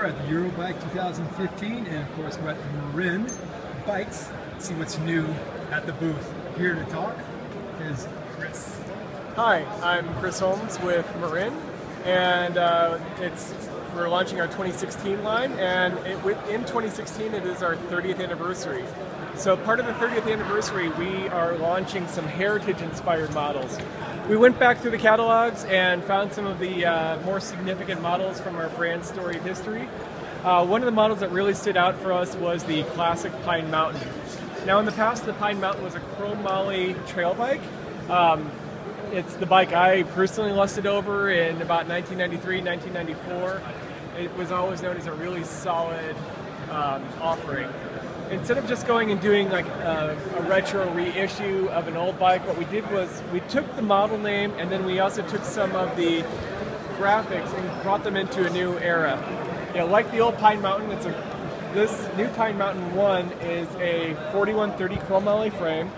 We're at the Eurobike 2015, and of course we're at Marin Bikes. See what's new at the booth. Here to talk is Chris. Hi, I'm Chris Holmes with Marin, and we're launching our 2016 line, and in 2016 it is our 30th anniversary. So part of the 30th anniversary, we are launching some heritage-inspired models. We went back through the catalogs and found some of the more significant models from our brand storied history. One of the models that really stood out for us was the classic Pine Mountain. Now in the past, the Pine Mountain was a chrome moly trail bike. It's the bike I personally lusted over in about 1993, 1994. It was always known as a really solid offering. Instead of just going and doing like a retro reissue of an old bike, what we did was we took the model name and then we also took some of the graphics and brought them into a new era. You know, like the old Pine Mountain, this new Pine Mountain 1 is a 4130 chrome moly frame,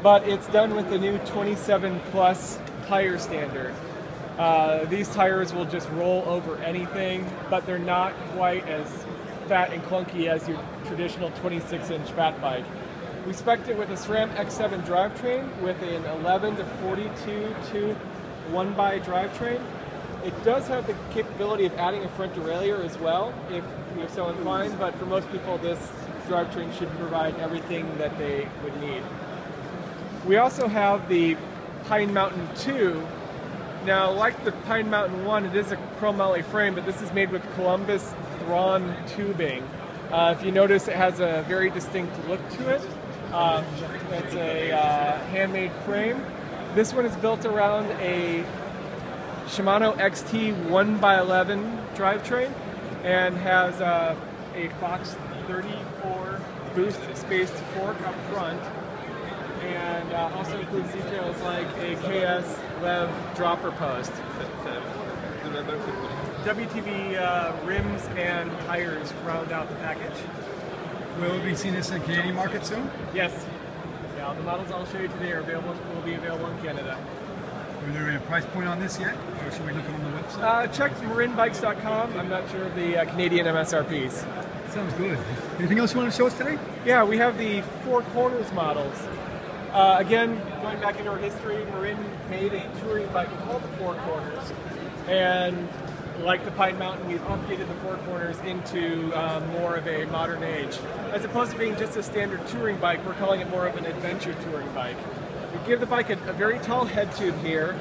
but it's done with the new 27 plus tire standard. These tires will just roll over anything, but they're not quite as fat and clunky as your traditional 26-inch fat bike. We spec'd it with a SRAM X7 drivetrain with an 11 to 42 tooth 1x drivetrain. It does have the capability of adding a front derailleur as well, if you're so inclined, but for most people this drivetrain should provide everything that they would need. We also have the Pine Mountain 2. Now, like the Pine Mountain 1, it is a chrome moly frame, but this is made with Columbus Thrawn tubing. If you notice, it has a very distinct look to it. It's a handmade frame. This one is built around a Shimano XT 1x11 drivetrain and has a Fox 34 boost spaced fork up front, and also includes details like a KS Lev dropper post. WTV rims and tires round out the package. Will we be seeing this in the Canadian market soon? Yes. Yeah, the models I'll show you today will be available in Canada. Is there a price point on this yet, or should we look on the website? Check marinbikes.com. I'm not sure of the Canadian MSRPs. Sounds good. Anything else you want to show us today? Yeah, we have the Four Corners models. Again, going back into our history, Marin made a touring bike called the Four Corners, and like the Pine Mountain, we've updated the Four Corners into more of a modern age. As opposed to being just a standard touring bike, we're calling it more of an adventure touring bike. We give the bike a very tall head tube here,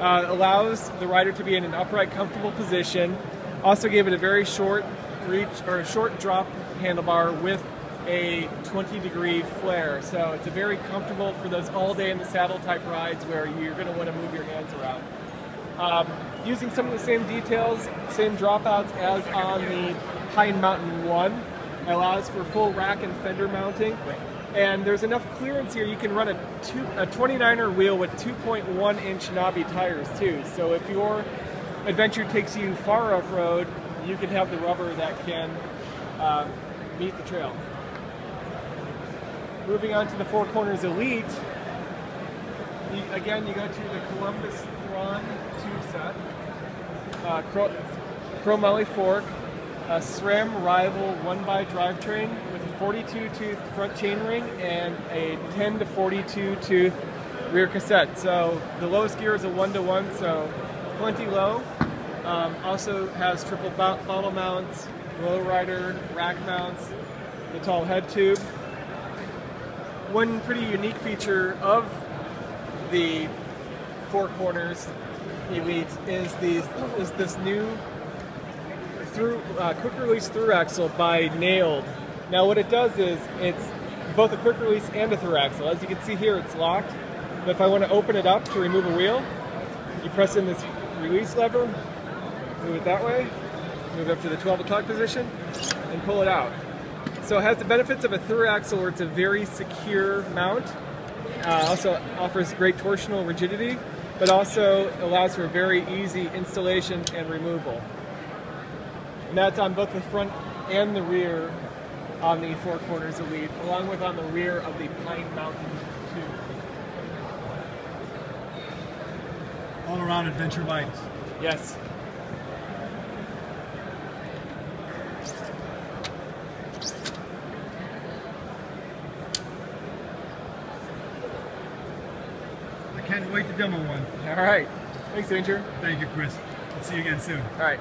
allows the rider to be in an upright, comfortable position. Also gave it a very short reach or a short drop handlebar with a 20-degree flare, so it's a very comfortable for those all-day in the saddle type rides where you're going to want to move your hands around. Using some of the same details, same dropouts as on the Pine Mountain 1, allows for full rack and fender mounting, and there's enough clearance here you can run a 29er wheel with 2.1-inch knobby tires too, so if your adventure takes you far off-road, you can have the rubber that can meet the trail. Moving on to the Four Corners Elite, again you go to the Columbus Thrawn 2 set, chrome moly fork, a SRAM Rival 1x drivetrain with a 42 tooth front chainring and a 10 to 42 tooth rear cassette. So the lowest gear is a 1-to-1, so plenty low. Also has triple bottle mounts, low rider, rack mounts, the tall head tube. One pretty unique feature of the Four Corners Elite is this new quick release through axle by Nailed. Now what it does is it's both a quick release and a through axle. As you can see here, it's locked, but if I want to open it up to remove a wheel, you press in this release lever, move it that way, move it up to the 12 o'clock position, and pull it out. So it has the benefits of a through axle where it's a very secure mount, also offers great torsional rigidity, but also allows for very easy installation and removal. And that's on both the front and the rear on the Four Corners Elite, along with on the rear of the Pine Mountain 2. All-around adventure bikes. Yes. can't wait to demo one. All right. Thanks, Danger. Thank you, Chris. I'll see you again soon. All right.